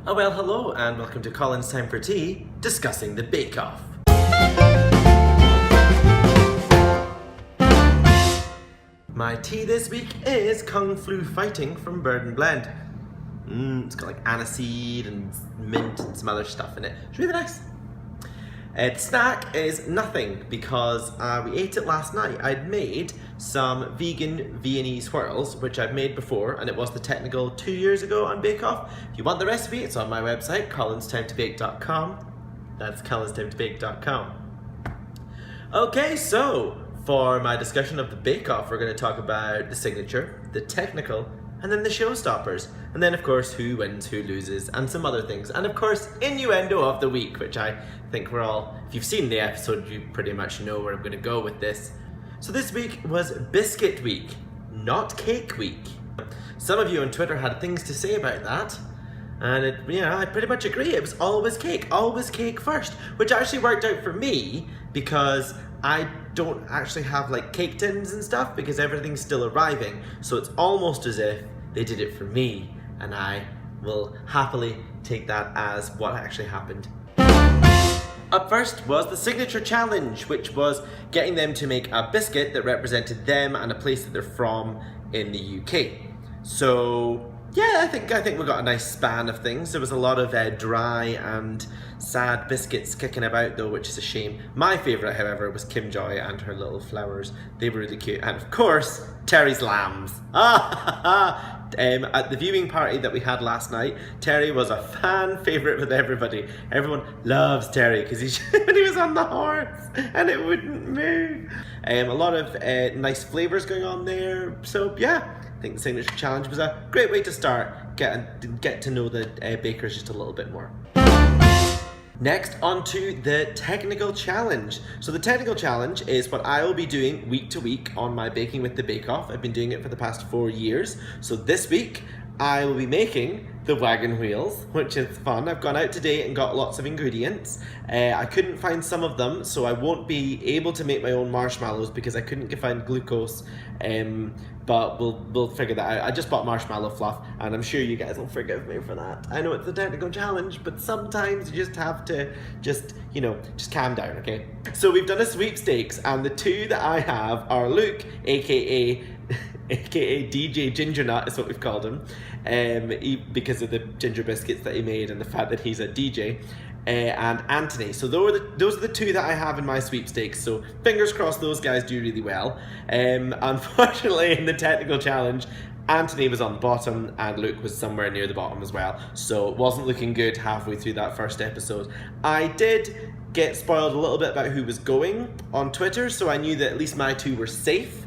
Oh well, hello and welcome to Colins Time for Tea, discussing the Bake Off. My tea this week is Kung Flu Fighting from Bird and Blend. It's got like aniseed and mint and some other stuff in it. It's really nice. The snack is nothing because we ate it last night. I'd made some vegan Viennese whirls, which I've made before, and it was the technical 2 years ago on Bake Off. If you want the recipe, it's on my website, colinstimetoBake.com. That's colinstimetoBake.com. Okay, so for my discussion of the Bake Off, we're going to talk about the signature, the technical, and then the showstoppers. And then, of course, who wins, who loses, and some other things. And, of course, innuendo of the week, which I think we're all, if you've seen the episode, you pretty much know where I'm going to go with this. So this week was Biscuit Week, not Cake Week. Some of you on Twitter had things to say about that. And I pretty much agree. It was always cake first, which actually worked out for me because I don't actually have like cake tins and stuff because everything's still arriving. So it's almost as if they did it for me, and I will happily take that as what actually happened. Up first was the signature challenge, which was getting them to make a biscuit that represented them and a place that they're from in the UK. So yeah, I think we got a nice span of things. There was a lot of dry and sad biscuits kicking about though, which is a shame. My favourite, however, was Kim Joy and her little flowers. They were really cute. And of course, Terry's lambs. At the viewing party that we had last night, Terry was a fan favourite with everybody. Everyone loves Terry because when he was on the horse and it wouldn't move. A lot of nice flavours going on there. So yeah, I think the signature challenge was a great way to start, get to know the bakers just a little bit more. Next, on to the technical challenge. So the technical challenge is what I will be doing week to week on my Baking with the Bake Off. I've been doing it for the past 4 years. So this week, I will be making the wagon wheels, which is fun. I've gone out today and got lots of ingredients. I couldn't find some of them, so I won't be able to make my own marshmallows because I couldn't find glucose. But we'll figure that out. I just bought marshmallow fluff, and I'm sure you guys will forgive me for that. I know it's a technical challenge, but sometimes you just have to just calm down, okay? So we've done a sweepstakes, and the two that I have are Luke, aka DJ Ginger Nut is what we've called him, because of the ginger biscuits that he made and the fact that he's a DJ, and Anthony. So those are the two that I have in my sweepstakes, so fingers crossed those guys do really well. Unfortunately, in the technical challenge, Anthony was on the bottom and Luke was somewhere near the bottom as well, so it wasn't looking good halfway through that first episode. I did get spoiled a little bit about who was going on Twitter, so I knew that at least my two were safe.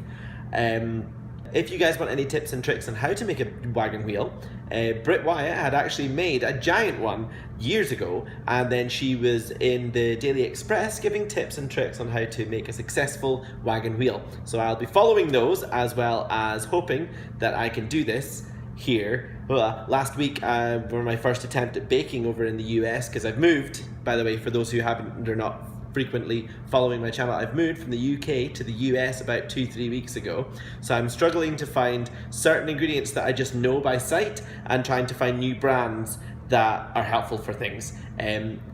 If you guys want any tips and tricks on how to make a wagon wheel, Britt Wyatt had actually made a giant one years ago, and then she was in the Daily Express giving tips and tricks on how to make a successful wagon wheel. So I'll be following those as well as hoping that I can do this here. Last week were my first attempt at baking over in the US because I've moved, by the way, for those who are not frequently following my channel, I've moved from the UK to the US about 2-3 weeks ago. So I'm struggling to find certain ingredients that I just know by sight and trying to find new brands that are helpful for things.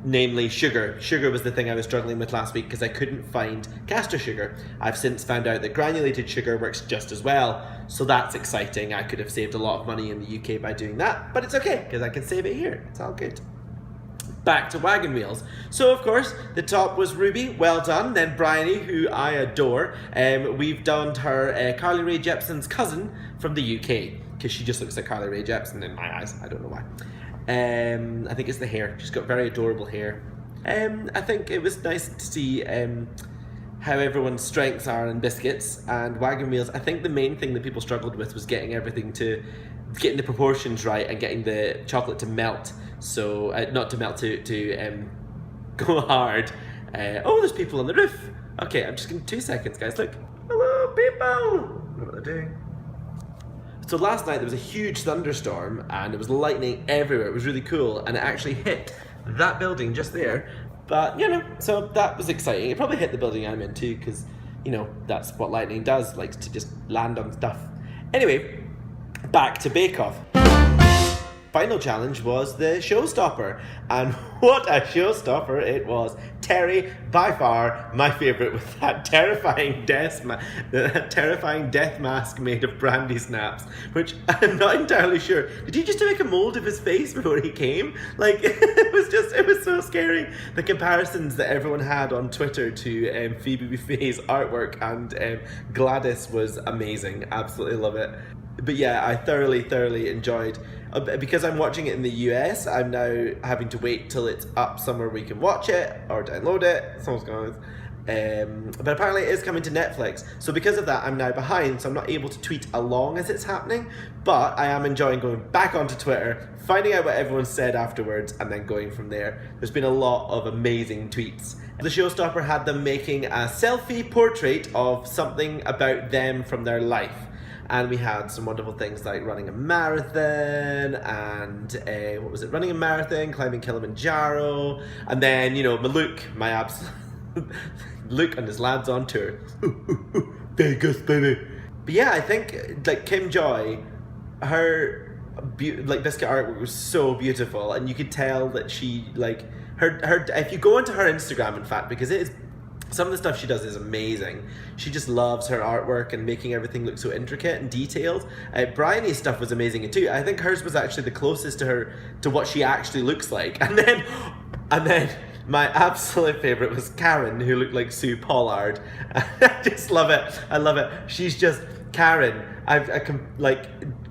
Namely sugar. Sugar was the thing I was struggling with last week because I couldn't find castor sugar. I've since found out that granulated sugar works just as well. So that's exciting. I could have saved a lot of money in the UK by doing that, but it's okay because I can save it here. It's all good. Back to wagon wheels. So of course the top was Ruby, well done. Then Bryony, who I adore. We've done her Carly Rae Jepsen's cousin from the UK because she just looks like Carly Rae Jepsen in my eyes. I don't know why. I think it's the hair. She's got very adorable hair. I think it was nice to see how everyone's strengths are in biscuits and wagon wheels. I think the main thing that people struggled with was getting the proportions right and getting the chocolate to melt. So not to melt, to go hard. Oh, there's people on the roof. Okay, I'm just giving 2 seconds, guys. Look, hello people. I don't know what they're doing. So last night there was a huge thunderstorm and it was lightning everywhere. It was really cool, and it actually hit that building just there. But so that was exciting. It probably hit the building I'm in too, because that's what lightning does, likes to just land on stuff. Anyway, back to Bake Off. final challenge was the showstopper. And what a showstopper it was. Terry, by far, my favourite, with that terrifying death mask made of brandy snaps, which I'm not entirely sure. Did he just make a mould of his face before he came? Like, it was so scary. The comparisons that everyone had on Twitter to Phoebe Buffay's artwork and Gladys was amazing. Absolutely love it. But yeah, I thoroughly enjoyed. Because I'm watching it in the US, I'm now having to wait till it's up somewhere we can watch it or download it. Someone's going. But apparently it is coming to Netflix. So because of that, I'm now behind, so I'm not able to tweet along as it's happening. But I am enjoying going back onto Twitter, finding out what everyone said afterwards, and then going from there. There's been a lot of amazing tweets. The showstopper had them making a selfie portrait of something about them from their life. And we had some wonderful things like running a marathon and, running a marathon, climbing Kilimanjaro. And then, Luke, Luke and his lads on tour. Vegas, baby. But yeah, I think, like, Kim Joy, her, Biscuit artwork was so beautiful. And you could tell that she, like, her if you go into her Instagram, in fact, because it is, some of the stuff she does is amazing. She just loves her artwork and making everything look so intricate and detailed. Bryony's stuff was amazing too. I think hers was actually the closest to what she actually looks like. And then my absolute favourite was Karen, who looked like Sue Pollard. I just love it. I love it. She's just Karen.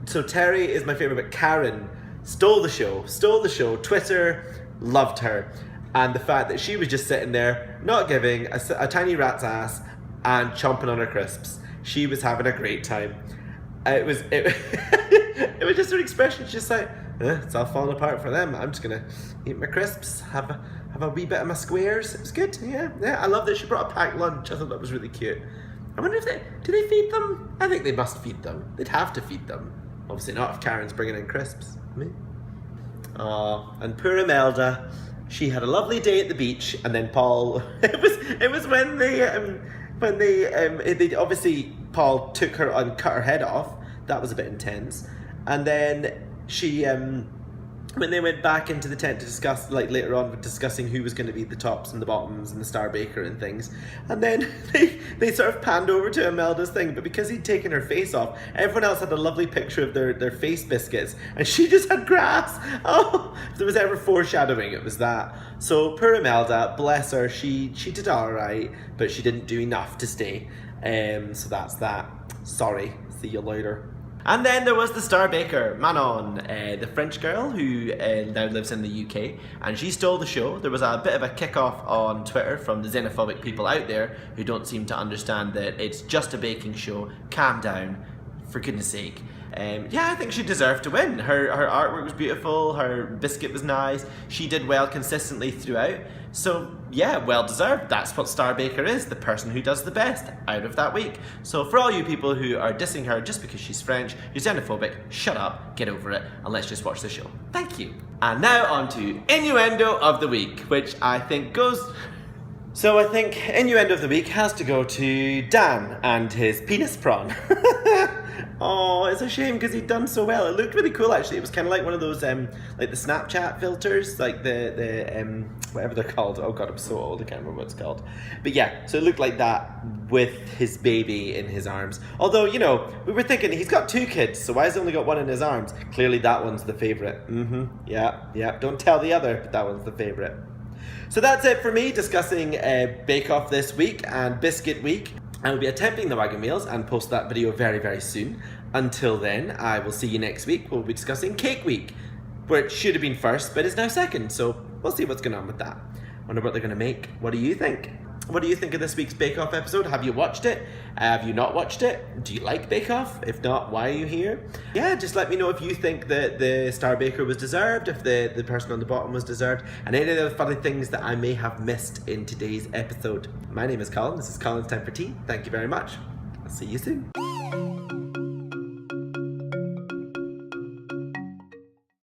So Terry is my favourite, but Karen stole the show. Twitter loved her. And the fact that she was just sitting there, not giving a tiny rat's ass and chomping on her crisps. She was having a great time. It was just her expression. She's just like, it's all falling apart for them. I'm just gonna eat my crisps, have a wee bit of my squares. It was good. Yeah. I love that she brought a packed lunch. I thought that was really cute. I wonder if do they feed them? I think they must feed them. They'd have to feed them. Obviously not if Karen's bringing in crisps. Me. And poor Imelda. She had a lovely day at the beach, and then Paul. It was when they obviously Paul took her and cut her head off. That was a bit intense, and then she when they went back into the tent to discuss, like later on, discussing who was going to be the tops and the bottoms and the star baker and things, and then they sort of panned over to Imelda's thing, but because he'd taken her face off, everyone else had a lovely picture of their face biscuits, and she just had grass. Oh, if there was ever foreshadowing, it was that. So poor Imelda, bless her, she did all right, but she didn't do enough to stay. So that's that. Sorry. See you later. And then there was the star baker, Manon, the French girl who now lives in the UK, and she stole the show. There was a bit of a kick-off on Twitter from the xenophobic people out there who don't seem to understand that it's just a baking show. Calm down, for goodness sake. Yeah, I think she deserved to win. Her artwork was beautiful, her biscuit was nice, she did well consistently throughout. So yeah, well deserved. That's what Star Baker is, the person who does the best out of that week. So for all you people who are dissing her just because she's French, you're xenophobic, shut up, get over it, and let's just watch the show. Thank you. And now on to Innuendo of the Week, which I think goes... So I think Innuendo of the Week has to go to Dan and his penis prawn. Oh, it's a shame because he'd done so well. It looked really cool actually. It was kind of like one of those like the Snapchat filters, like the whatever they're called. Oh god, I'm so old, I can't remember what it's called. But yeah, so it looked like that with his baby in his arms. Although, you know, we were thinking he's got 2 kids, so why has he only got one in his arms? Clearly that one's the favourite. Yeah. Don't tell the other, but that one's the favourite. So that's it for me discussing Bake Off this week and Biscuit Week. I will be attempting the wagon meals and post that video very, very soon. Until then, I will see you next week. We'll be discussing Cake Week, where it should have been first, but is now second. So we'll see what's going on with that. Wonder what they're going to make. What do you think? What do you think of this week's Bake Off episode? Have you watched it? Have you not watched it? Do you like Bake Off? If not, why are you here? Yeah, just let me know if you think that the Star Baker was deserved, if the person on the bottom was deserved, and any other funny things that I may have missed in today's episode. My name is Colin. This is Colin's Time for Tea. Thank you very much. I'll see you soon.